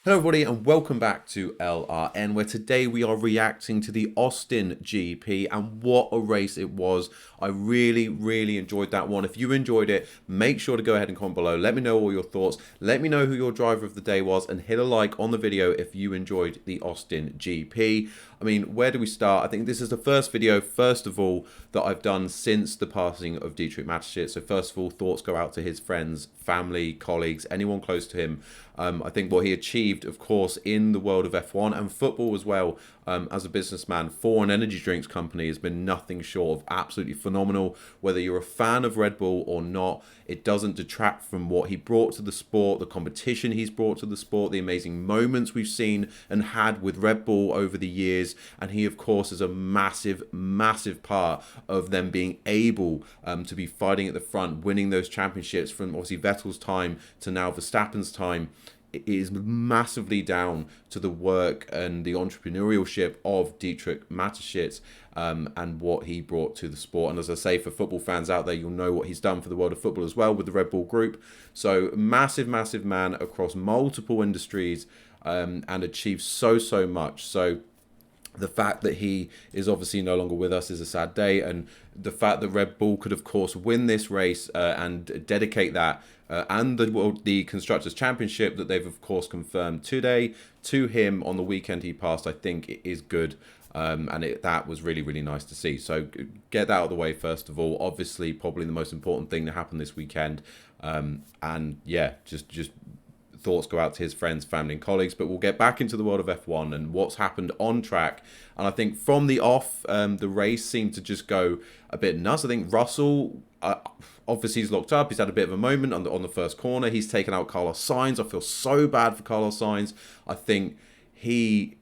Hello everybody and welcome back to LRN, where today we are reacting to the Austin GP, and what a race it was. I really enjoyed that one. If you enjoyed it, make sure to go ahead and comment below. Let me know all your thoughts. Let me know who your driver of the day was, and hit a like on the video if you enjoyed the Austin GP. I mean, where do we start? I think this is the first video, first of all, that I've done since the passing of Dietrich Mateschitz. So first of all, thoughts go out to his friends, family, colleagues, anyone close to him. I think what he achieved, of course, in the world of F1 and football as well, as a businessman for an energy drinks company, has been nothing short of absolutely phenomenal. Whether you're a fan of Red Bull or not, it doesn't detract from what he brought to the sport, the competition he's brought to the sport, the amazing moments we've seen and had with Red Bull over the years. And he, of course, is a massive part of them being able to be fighting at the front, winning those championships from obviously Vettel's time to now Verstappen's time. It is massively down to the work and the entrepreneurship of Dietrich Mateschitz, and what he brought to the sport. And as I say, for football fans out there, you'll know what he's done for the world of football as well with the Red Bull Group. So massive man across multiple industries, and achieved so much. So the fact that he is obviously no longer with us is a sad day, and the fact that Red Bull could, of course, win this race and dedicate that and the Constructors' Championship that they've, of course, confirmed today to him on the weekend he passed, I think it is good. That was really nice to see. So get that out of the way first of all. Obviously, probably the most important thing that happened this weekend. And yeah, just thoughts go out to his friends, family and colleagues. But we'll get back into the world of F1 and what's happened on track. And I think from the off, the race seemed to just go a bit nuts. I think Russell, obviously he's locked up. He's had a bit of a moment on the first corner. He's taken out Carlos Sainz. I feel so bad for Carlos Sainz. I think he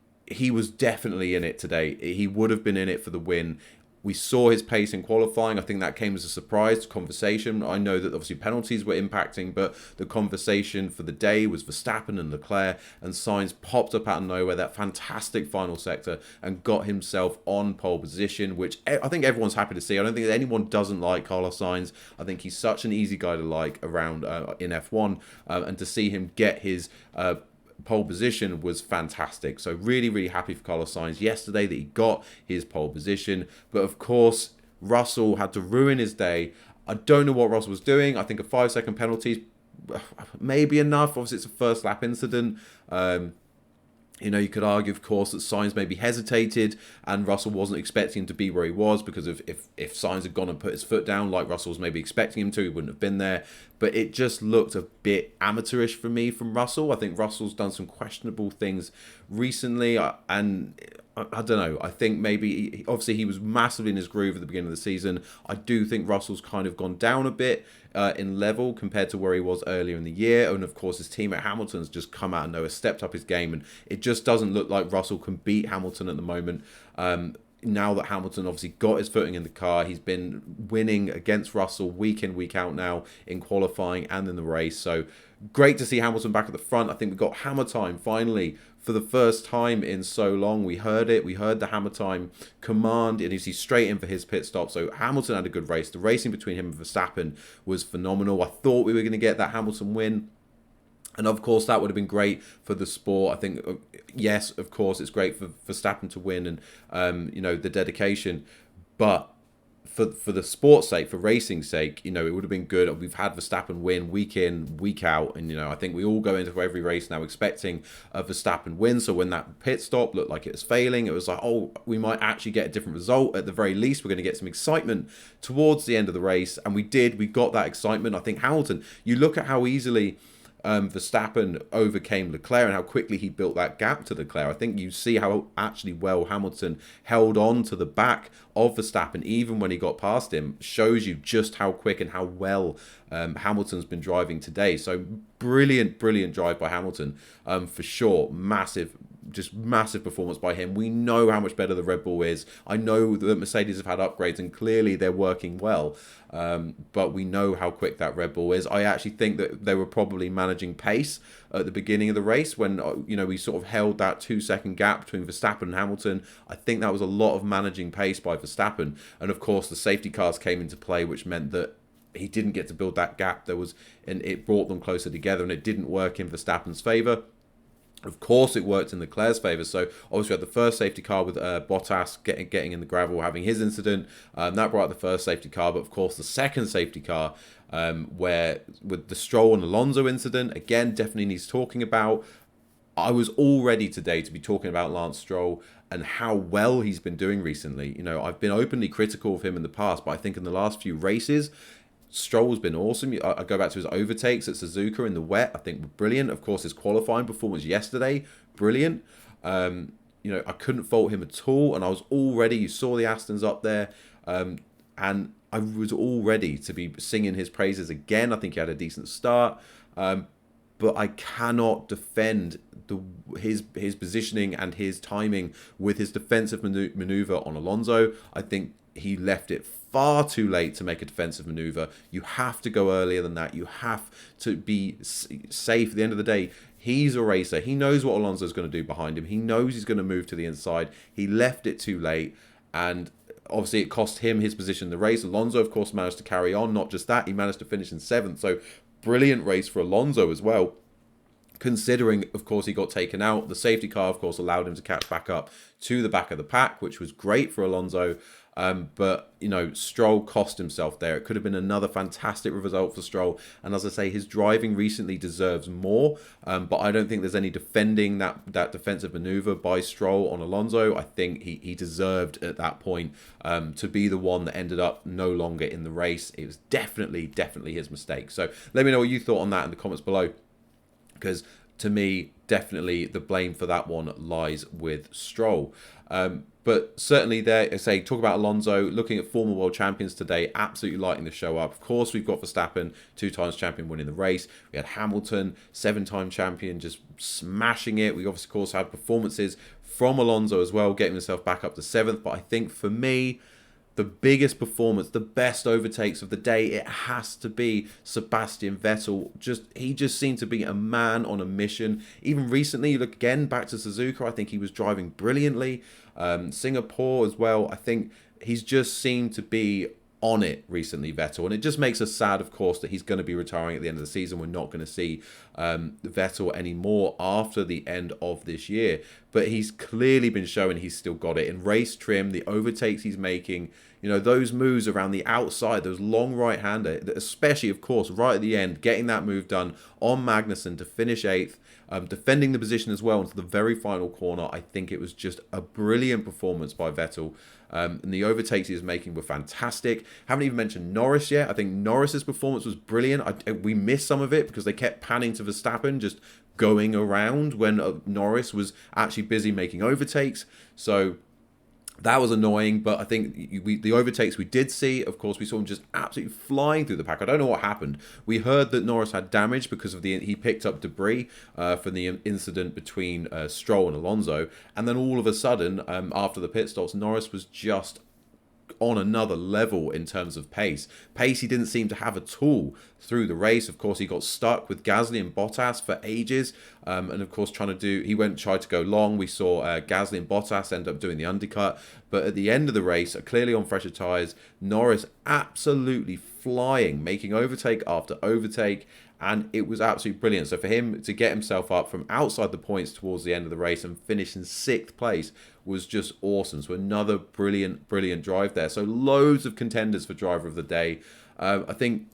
was definitely in it today. He would have been in it for the win. We saw his pace in qualifying. I think that came as a surprise to conversation. I know that obviously penalties were impacting, but the conversation for the day was Verstappen and Leclerc, and Sainz popped up out of nowhere, that fantastic final sector, and got himself on pole position, which I think everyone's happy to see. I don't think anyone doesn't like Carlos Sainz. I think he's such an easy guy to like around in F1, and to see him get his pole position was fantastic. So really happy for Carlos Sainz yesterday that he got his pole position. But of course, Russell had to ruin his day. I don't know what Russell was doing. I think a 5-second penalty may be enough. Obviously, it's a first lap incident. You could argue, of course, that Sainz maybe hesitated and Russell wasn't expecting him to be where he was, because if Sainz had gone and put his foot down like Russell was maybe expecting him to, he wouldn't have been there. But it just looked a bit amateurish for me from Russell. I think Russell's done some questionable things recently, and I don't know. I think maybe, obviously, he was massively in his groove at the beginning of the season. I do think Russell's kind of gone down a bit in level compared to where he was earlier in the year. And of course, his teammate Hamilton's just come out and nowhere, stepped up his game, and it just doesn't look like Russell can beat Hamilton at the moment. Now that Hamilton obviously got his footing in the car, he's been winning against Russell week in, week out now in qualifying and in the race. So great to see Hamilton back at the front. I think we got hammer time finally for the first time in so long. We heard it. We heard the hammer time command, and he's straight in for his pit stop. So Hamilton had a good race. The racing between him and Verstappen was phenomenal. I thought we were going to get that Hamilton win. And of course, that would have been great for the sport. I think, yes, of course, it's great for Verstappen to win and, the dedication. But for the sport's sake, for racing's sake, it would have been good. We've had Verstappen win week in, week out. And, I think we all go into every race now expecting a Verstappen win. So when that pit stop looked like it was failing, it was like, oh, we might actually get a different result. At the very least, we're going to get some excitement towards the end of the race. And we did. We got that excitement. I think Hamilton, you look at how easily Verstappen overcame Leclerc and how quickly he built that gap to Leclerc. I think you see how actually well Hamilton held on to the back of Verstappen even when he got past him. Shows you just how quick and how well Hamilton's been driving today. So brilliant drive by Hamilton, for sure. Massive performance by him. We know how much better the Red Bull is. I know that Mercedes have had upgrades and clearly they're working well, but we know how quick that Red Bull is. I actually think that they were probably managing pace at the beginning of the race when we sort of held that 2-second gap between Verstappen and Hamilton. I think that was a lot of managing pace by Verstappen, and of course the safety cars came into play, which meant that he didn't get to build that gap. And it brought them closer together, and it didn't work in Verstappen's favour. Of course, it worked in Leclerc's favour. So obviously, we had the first safety car with Bottas getting in the gravel, having his incident. That brought out the first safety car. But of course, the second safety car, where with the Stroll and Alonso incident, again, definitely needs talking about. I was all ready today to be talking about Lance Stroll and how well he's been doing recently. You know, I've been openly critical of him in the past, but I think in the last few races, Stroll's been awesome. I go back to his overtakes at Suzuka in the wet. I think were brilliant. Of course, his qualifying performance yesterday, brilliant. I couldn't fault him at all, and I was all ready. You saw the Astons up there, and I was all ready to be singing his praises again. I think he had a decent start, but I cannot defend his positioning and his timing with his defensive maneuver on Alonso. I think he left it far too late to make a defensive maneuver. You have to go earlier than that. You have to be safe. At the end of the day, he's a racer. He knows what Alonso's going to do behind him. He knows he's going to move to the inside. He left it too late, and obviously it cost him his position in the race. Alonso, of course, managed to carry on. Not just that, he managed to finish in 7th. So brilliant race for Alonso as well, considering, of course, he got taken out. The safety car, of course, allowed him to catch back up to the back of the pack, which was great for Alonso. But, Stroll cost himself there. It could have been another fantastic result for Stroll. And as I say, his driving recently deserves more. But I don't think there's any defending that defensive maneuver by Stroll on Alonso. I think he deserved at that point to be the one that ended up no longer in the race. It was definitely his mistake. So let me know what you thought on that in the comments below, because to me, definitely the blame for that one lies with Stroll. But certainly there, I say, talk about Alonso, looking at former world champions today, absolutely lighting the show up. Of course, we've got Verstappen, 2 times champion, winning the race. We had Hamilton, 7-time champion, just smashing it. We obviously, of course, had performances from Alonso as well, getting himself back up to 7th. But I think for me, the biggest performance, the best overtakes of the day, it has to be Sebastian Vettel. He just seemed to be a man on a mission. Even recently, you look again back to Suzuka, I think he was driving brilliantly. Singapore as well, I think he's just seemed to be on it recently, Vettel, and it just makes us sad, of course, that he's going to be retiring at the end of the season. We're not going to see Vettel anymore after the end of this year, but he's clearly been showing he's still got it in race trim. The overtakes he's making, those moves around the outside, those long right-hander, especially, of course, right at the end, getting that move done on Magnussen to finish 8th, defending the position as well into the very final corner. I think it was just a brilliant performance by Vettel. And the overtakes he was making were fantastic. Haven't even mentioned Norris yet. I think Norris's performance was brilliant. We missed some of it because they kept panning to Verstappen, just going around when Norris was actually busy making overtakes. So that was annoying, but I think the overtakes we did see, of course, we saw him just absolutely flying through the pack. I don't know what happened. We heard that Norris had damage because of he picked up debris from the incident between Stroll and Alonso, and then all of a sudden, after the pit stops, Norris was just on another level in terms of pace. Pace he didn't seem to have at all through the race. Of course, he got stuck with Gasly and Bottas for ages. And of course, tried to go long. We saw Gasly and Bottas end up doing the undercut. But at the end of the race, clearly on fresher tyres, Norris absolutely flying, making overtake after overtake. And it was absolutely brilliant. So for him to get himself up from outside the points towards the end of the race and finish in 6th place was just awesome. So another brilliant drive there. So loads of contenders for driver of the day. I think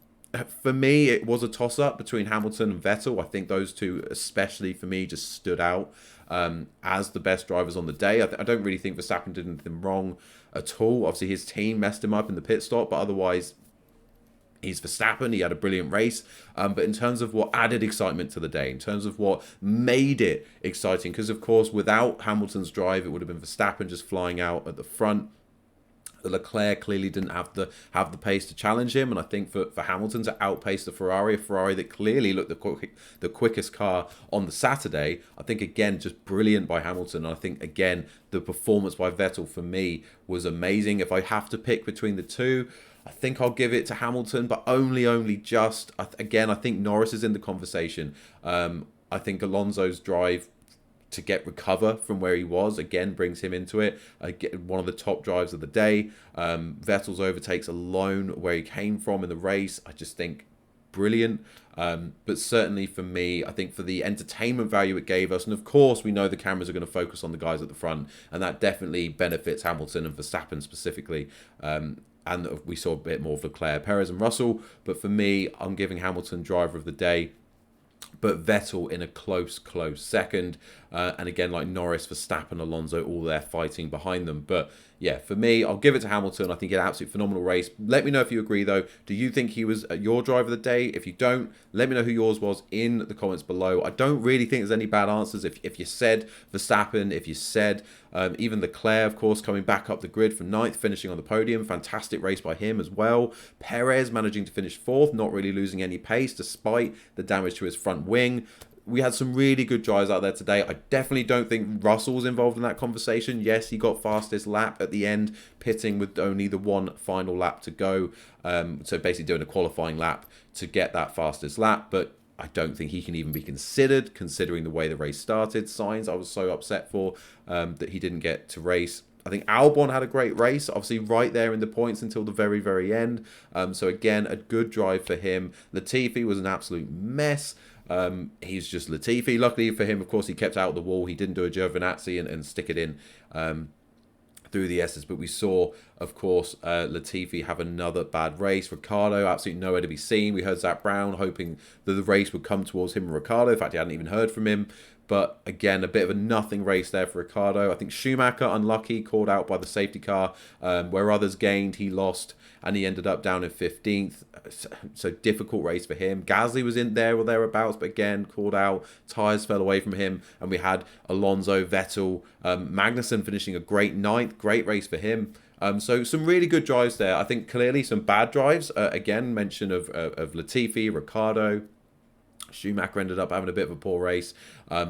for me, it was a toss-up between Hamilton and Vettel. I think those two, especially for me, just stood out as the best drivers on the day. I don't really think Verstappen did anything wrong at all. Obviously, his team messed him up in the pit stop, but otherwise, he's Verstappen. He had a brilliant race. But in terms of what added excitement to the day, in terms of what made it exciting, because, of course, without Hamilton's drive, it would have been Verstappen just flying out at the front. Leclerc clearly didn't have the pace to challenge him, and I think for Hamilton to outpace a Ferrari that clearly looked the quickest car on the Saturday, I think again just brilliant by Hamilton. And I think again the performance by Vettel for me was amazing. If I have to pick between the two, I think I'll give it to Hamilton, but only just. Again, I think Norris is in the conversation. I think Alonso's drive to recover from where he was again brings him into it. One of the top drives of the day. Vettel's overtakes alone, where he came from in the race, I just think brilliant. But certainly for me, I think for the entertainment value it gave us, and of course we know the cameras are going to focus on the guys at the front, and that definitely benefits Hamilton and Verstappen specifically. And we saw a bit more of Leclerc, Perez and Russell. But for me, I'm giving Hamilton driver of the day. But Vettel in a close second. And again, like Norris, Verstappen, Alonso, all there fighting behind them. But yeah, for me, I'll give it to Hamilton. I think an absolute phenomenal race. Let me know if you agree, though. Do you think he was your driver of the day? If you don't, let me know who yours was in the comments below. I don't really think there's any bad answers. If you said Verstappen, if you said even Leclerc, of course, coming back up the grid from 9th, finishing on the podium. Fantastic race by him as well. Perez managing to finish 4th, not really losing any pace despite the damage to his front wing. We had some really good drives out there today. I definitely don't think Russell was involved in that conversation. Yes, he got fastest lap at the end, pitting with only the one final lap to go. So basically doing a qualifying lap to get that fastest lap. But I don't think he can even be considered, considering the way the race started. Sainz, I was so upset for that he didn't get to race. I think Albon had a great race, obviously right there in the points until the very end. So again, a good drive for him. Latifi was an absolute mess. He's just Latifi. Luckily for him, of course, he kept out of the wall. He didn't do a Giovinazzi and stick it in through the S's. But we saw, of course, Latifi have another bad race. Ricciardo, absolutely nowhere to be seen. We heard Zach Brown hoping that the race would come towards him and Ricciardo. In fact, he hadn't even heard from him. But again, a bit of a nothing race there for Ricciardo. I think Schumacher, unlucky, called out by the safety car. Where others gained, he lost, and he ended up down in 15th. So difficult race for him. Gasly was in there or thereabouts, but again, called out. Tyres fell away from him. And we had Alonso, Vettel, Magnussen finishing a great 9th. Great race for him. So some really good drives there. I think clearly some bad drives. Again, mention of Latifi, Ricciardo. Schumacher ended up having a bit of a poor race.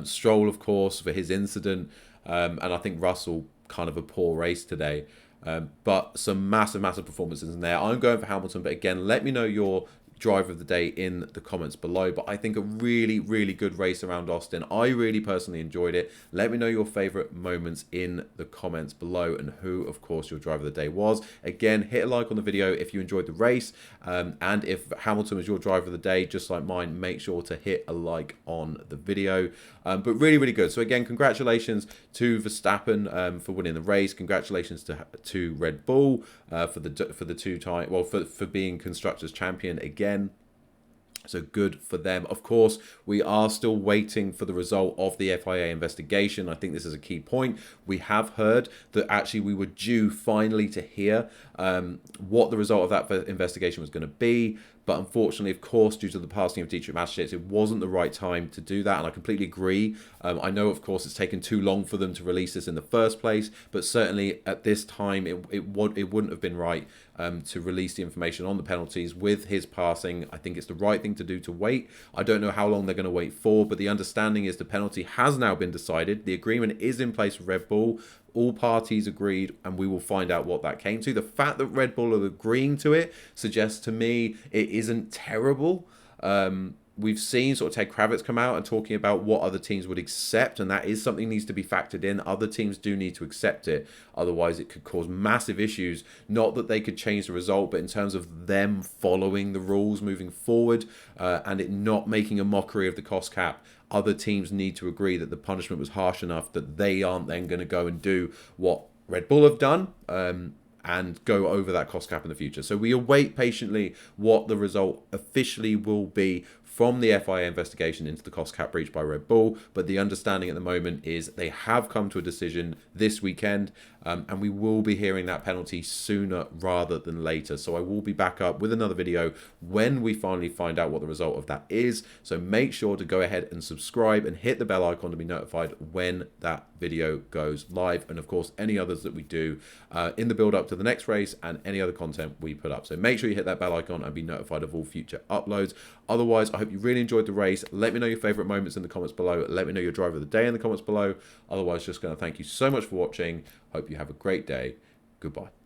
Stroll, of course, for his incident. And I think Russell, kind of a poor race today. But some massive performances in there. I'm going for Hamilton, but again, let me know your driver of the day in the comments below. But I think a really good race around Austin. I really personally enjoyed it. Let me know your favorite moments in the comments below and who, of course, your driver of the day was. Again, hit a like on the video if you enjoyed the race. And if Hamilton was your driver of the day, just like mine, make sure to hit a like on the video. But really good. So again, congratulations to Verstappen for winning the race. Congratulations to Red Bull for the two-time, well, for being Constructors champion again. So good for them. Of course, we are still waiting for the result of the FIA investigation. I think this is a key point. We have heard that actually we were due finally to hear what the result of that investigation was going to be. But unfortunately, of course, due to the passing of Dietrich Mateschitz, it wasn't the right time to do that. And I completely agree. I know, of course, it's taken too long for them to release this in the first place. But certainly at this time, it wouldn't have been right to release the information on the penalties with his passing. I think it's the right thing to do to wait. I don't know how long they're going to wait for. But the understanding is the penalty has now been decided. The agreement is in place for Red Bull. All parties agreed, and we will find out what that came to. The fact that Red Bull are agreeing to it suggests to me it isn't terrible. We've seen sort of Ted Kravitz come out and talking about what other teams would accept, and that is something that needs to be factored in. Other teams do need to accept it. Otherwise, it could cause massive issues. Not that they could change the result, but in terms of them following the rules moving forward and it not making a mockery of the cost cap. Other teams need to agree that the punishment was harsh enough that they aren't then going to go and do what Red Bull have done and go over that cost cap in the future. So we await patiently what the result officially will be from the FIA investigation into the cost cap breach by Red Bull. But the understanding at the moment is they have come to a decision this weekend, and we will be hearing that penalty sooner rather than later. So I will be back up with another video when we finally find out what the result of that is. So make sure to go ahead and subscribe and hit the bell icon to be notified when that video goes live, and of course any others that we do in the build up to the next race and any other content we put up. So make sure you hit that bell icon and be notified of all future uploads. Otherwise, I hope you really enjoyed the race. Let me know your favorite moments in the comments below. Let me know your driver of the day in the comments below. Otherwise, just going to thank you so much for watching. Hope you have a great day. Goodbye.